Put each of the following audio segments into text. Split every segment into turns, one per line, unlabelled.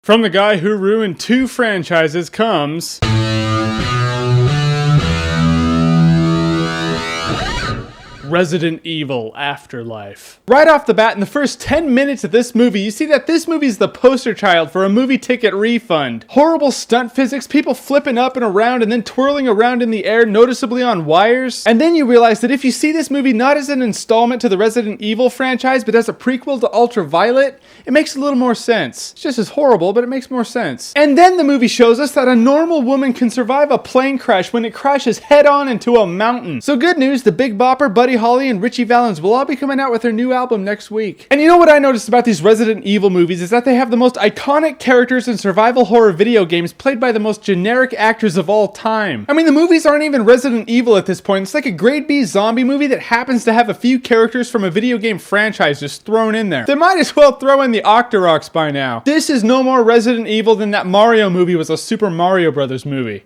From the guy who ruined 2 franchises comes... Resident Evil Afterlife. Right off the bat, in the first 10 minutes of this movie, you see that this movie is the poster child for a movie ticket refund. Horrible stunt physics, people flipping up and around and then twirling around in the air noticeably on wires. And then you realize that if you see this movie not as an installment to the Resident Evil franchise, but as a prequel to Ultraviolet, it makes a little more sense. It's just as horrible, but it makes more sense. And then the movie shows us that a normal woman can survive a plane crash when it crashes head on into a mountain. So good news, the Big Bopper, Buddy Holly, and Richie Valens will all be coming out with their new album next week. And you know what I noticed about these Resident Evil movies is that they have the most iconic characters in survival horror video games played by the most generic actors of all time. I mean, the movies aren't even Resident Evil at this point. It's like a grade B zombie movie that happens to have a few characters from a video game franchise just thrown in there. They might as well throw in the Octoroks by now. This is no more Resident Evil than that Mario movie was a Super Mario Brothers movie.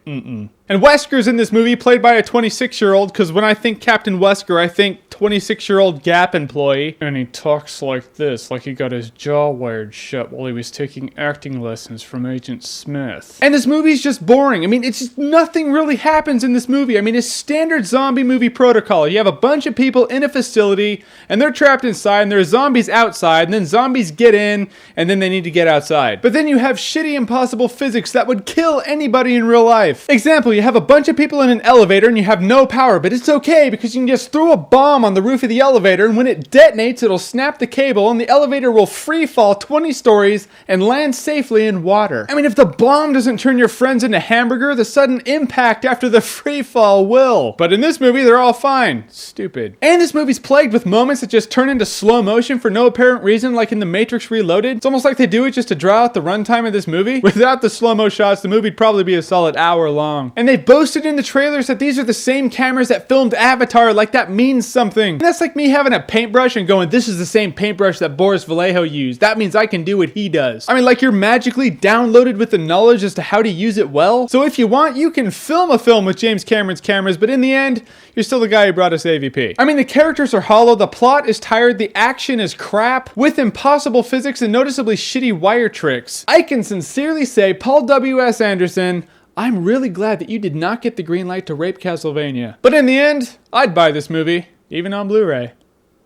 And Wesker's in this movie, played by a 26-year-old, because when I think Captain Wesker, I think 26-year-old Gap employee. And he talks like this, like he got his jaw wired shut while he was taking acting lessons from Agent Smith. And this movie's just boring. I mean, it's just nothing really happens in this movie. I mean, it's standard zombie movie protocol. You have a bunch of people in a facility, and they're trapped inside, and there's zombies outside, and then zombies get in, and then they need to get outside. But then you have shitty impossible physics that would kill anybody in real life. Example, you have a bunch of people in an elevator and you have no power, but it's okay because you can just throw a bomb on the roof of the elevator, and when it detonates, it'll snap the cable and the elevator will free fall 20 stories and land safely in water. I mean, if the bomb doesn't turn your friends into hamburger, the sudden impact after the free fall will. But in this movie, they're all fine. Stupid. And this movie's plagued with moments that just turn into slow motion for no apparent reason, like in The Matrix Reloaded. It's almost like they do it just to draw out the runtime of this movie. Without the slow-mo shots, the movie'd probably be a solid hour long. And they boasted in the trailers that these are the same cameras that filmed Avatar, like that means something. And that's like me having a paintbrush and going, this is the same paintbrush that Boris Vallejo used. That means I can do what he does. I mean, like you're magically downloaded with the knowledge as to how to use it well. So if you want, you can film a film with James Cameron's cameras, but in the end, you're still the guy who brought us AVP. I mean, the characters are hollow, the plot is tired, the action is crap, with impossible physics and noticeably shitty wire tricks. I can sincerely say, Paul W.S. Anderson, I'm really glad that you did not get the green light to rape Castlevania. But in the end, I'd buy this movie, even on Blu-ray,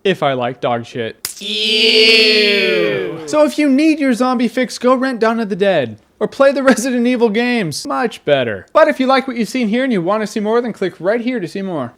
if I like dog shit. Ew. So if you need your zombie fix, go rent Dawn of the Dead. Or play the Resident Evil games. Much better. But if you like what you've seen here and you want to see more, then click right here to see more.